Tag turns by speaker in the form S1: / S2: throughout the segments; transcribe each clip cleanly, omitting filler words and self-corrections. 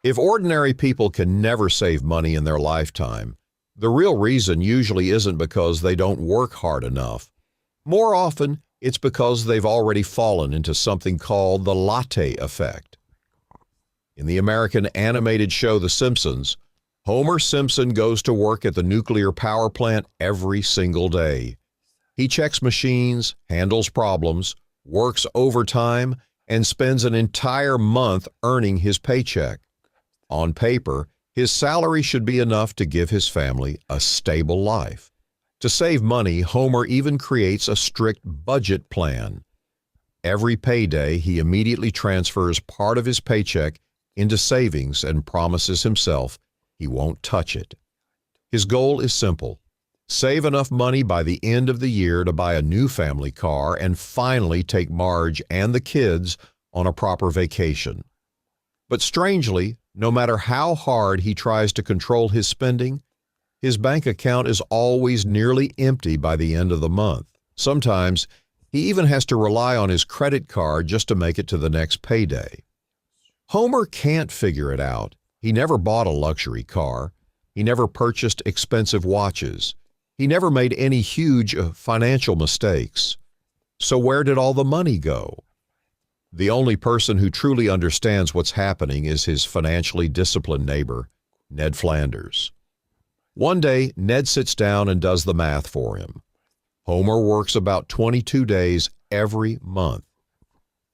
S1: If ordinary people can never save money in their lifetime, the real reason usually isn't because they don't work hard enough. More often, it's because they've already fallen into something called the latte effect. In the American animated show The Simpsons, Homer Simpson goes to work at the nuclear power plant every single day. He checks machines, handles problems, works overtime, and spends an entire month earning his paycheck. On paper, his salary should be enough to give his family a stable life. To save money, Homer even creates a strict budget plan. Every payday, he immediately transfers part of his paycheck into savings and promises himself he won't touch it. His goal is simple: save enough money by the end of the year to buy a new family car and finally take Marge and the kids on a proper vacation. But strangely, no matter how hard he tries to control his spending, his bank account is always nearly empty by the end of the month. Sometimes, he even has to rely on his credit card just to make it to the next payday. Homer can't figure it out. He never bought a luxury car. He never purchased expensive watches. He never made any huge financial mistakes. So where did all the money go? The only person who truly understands what's happening is his financially disciplined neighbor, Ned Flanders. One day, Ned sits down and does the math for him. Homer works about 22 days every month.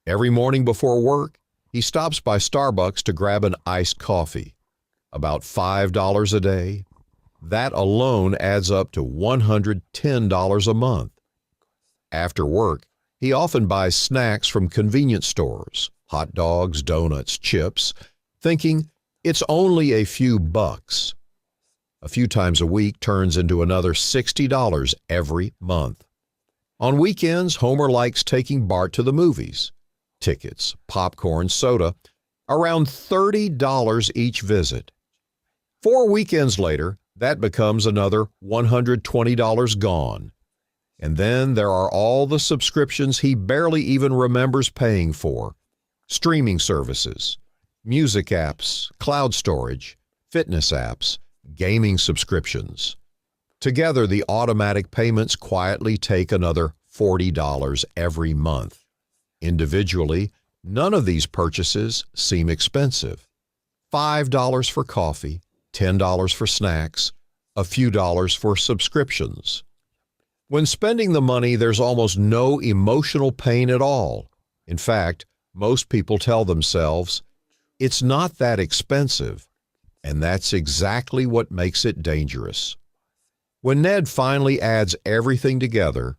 S1: Every morning before work, he stops by Starbucks to grab an iced coffee. About $5 a day. That alone adds up to $110 a month. After work, he often buys snacks from convenience stores, hot dogs, donuts, chips, thinking it's only a few bucks. A few times a week turns into another $60 every month. On weekends, Homer likes taking Bart to the movies. Tickets, popcorn, soda, around $30 each visit. 4 weekends later, that becomes another $120 gone. And then there are all the subscriptions he barely even remembers paying for. Streaming services, music apps, cloud storage, fitness apps, gaming subscriptions. Together, the automatic payments quietly take another $40 every month. Individually, none of these purchases seem expensive. $5 for coffee, $10 for snacks, a few dollars for subscriptions. When spending the money, there's almost no emotional pain at all. In fact, most people tell themselves, it's not that expensive, and that's exactly what makes it dangerous. When Ned finally adds everything together,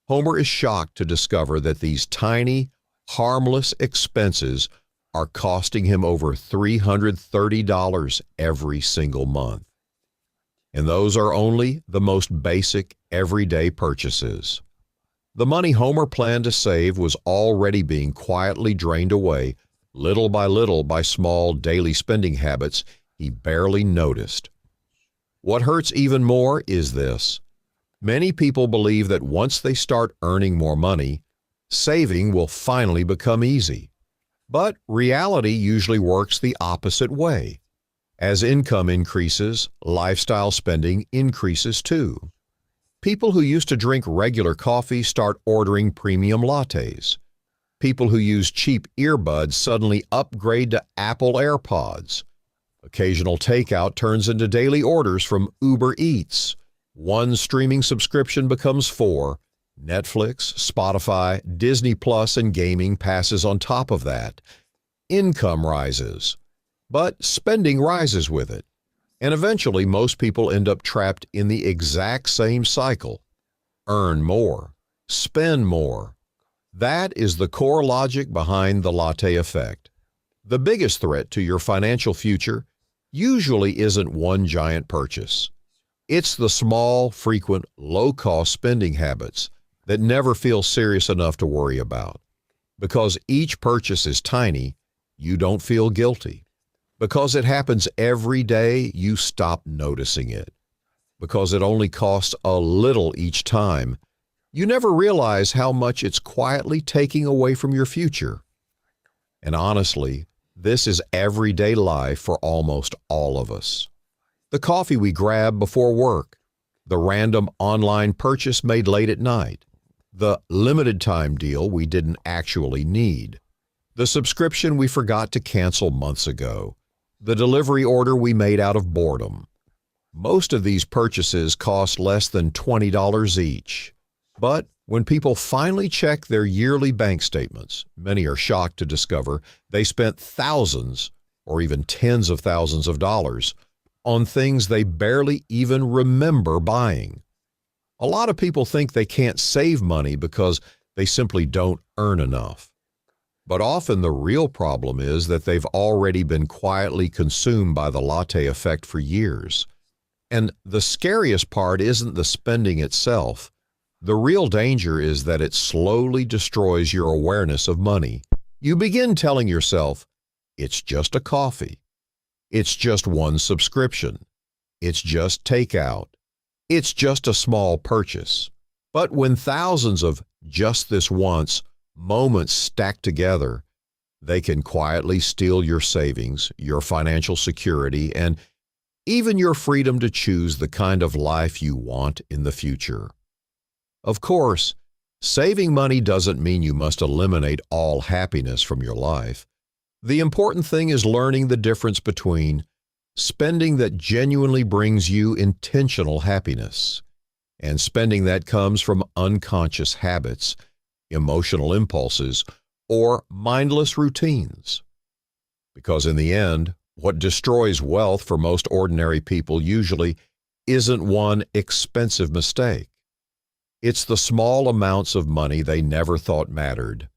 S1: Homer is shocked to discover that these tiny, harmless expenses are costing him over $330 every single month. And those are only the most basic, everyday purchases. The money Homer planned to save was already being quietly drained away, little by small daily spending habits he barely noticed. What hurts even more is this: many people believe that once they start earning more money, saving will finally become easy. But reality usually works the opposite way. As income increases, lifestyle spending increases too. People who used to drink regular coffee start ordering premium lattes. People who use cheap earbuds suddenly upgrade to Apple AirPods. Occasional takeout turns into daily orders from Uber Eats. One streaming subscription becomes 4. Netflix, Spotify, Disney Plus, and gaming passes on top of that. Income rises, but spending rises with it. And eventually, most people end up trapped in the exact same cycle. Earn more, spend more. That is the core logic behind the latte effect. The biggest threat to your financial future usually isn't one giant purchase. It's the small, frequent, low-cost spending habits that never feel serious enough to worry about. Because each purchase is tiny, you don't feel guilty. Because it happens every day, you stop noticing it. Because it only costs a little each time, you never realize how much it's quietly taking away from your future. And honestly, This is everyday life for almost all of us. The coffee we grab before work, the random online purchase made late at night, the limited time deal we didn't actually need, the subscription we forgot to cancel months ago, the delivery order we made out of boredom. Most of these purchases cost less than $20 each. But when people finally check their yearly bank statements, many are shocked to discover they spent thousands or even tens of thousands of dollars on things they barely even remember buying. A lot of people think they can't save money because they simply don't earn enough. But often the real problem is that they've already been quietly consumed by the latte effect for years. And the scariest part isn't the spending itself. The real danger is that it slowly destroys your awareness of money. You begin telling yourself, it's just a coffee. It's just one subscription. It's just takeout. It's just a small purchase. But when thousands of just this once moments stack together, they can quietly steal your savings, your financial security, and even your freedom to choose the kind of life you want in the future. Of course, saving money doesn't mean you must eliminate all happiness from your life. The important thing is learning the difference between spending that genuinely brings you intentional happiness and spending that comes from unconscious habits, emotional impulses, or mindless routines. Because in the end, what destroys wealth for most ordinary people usually isn't one expensive mistake. It's the small amounts of money they never thought mattered.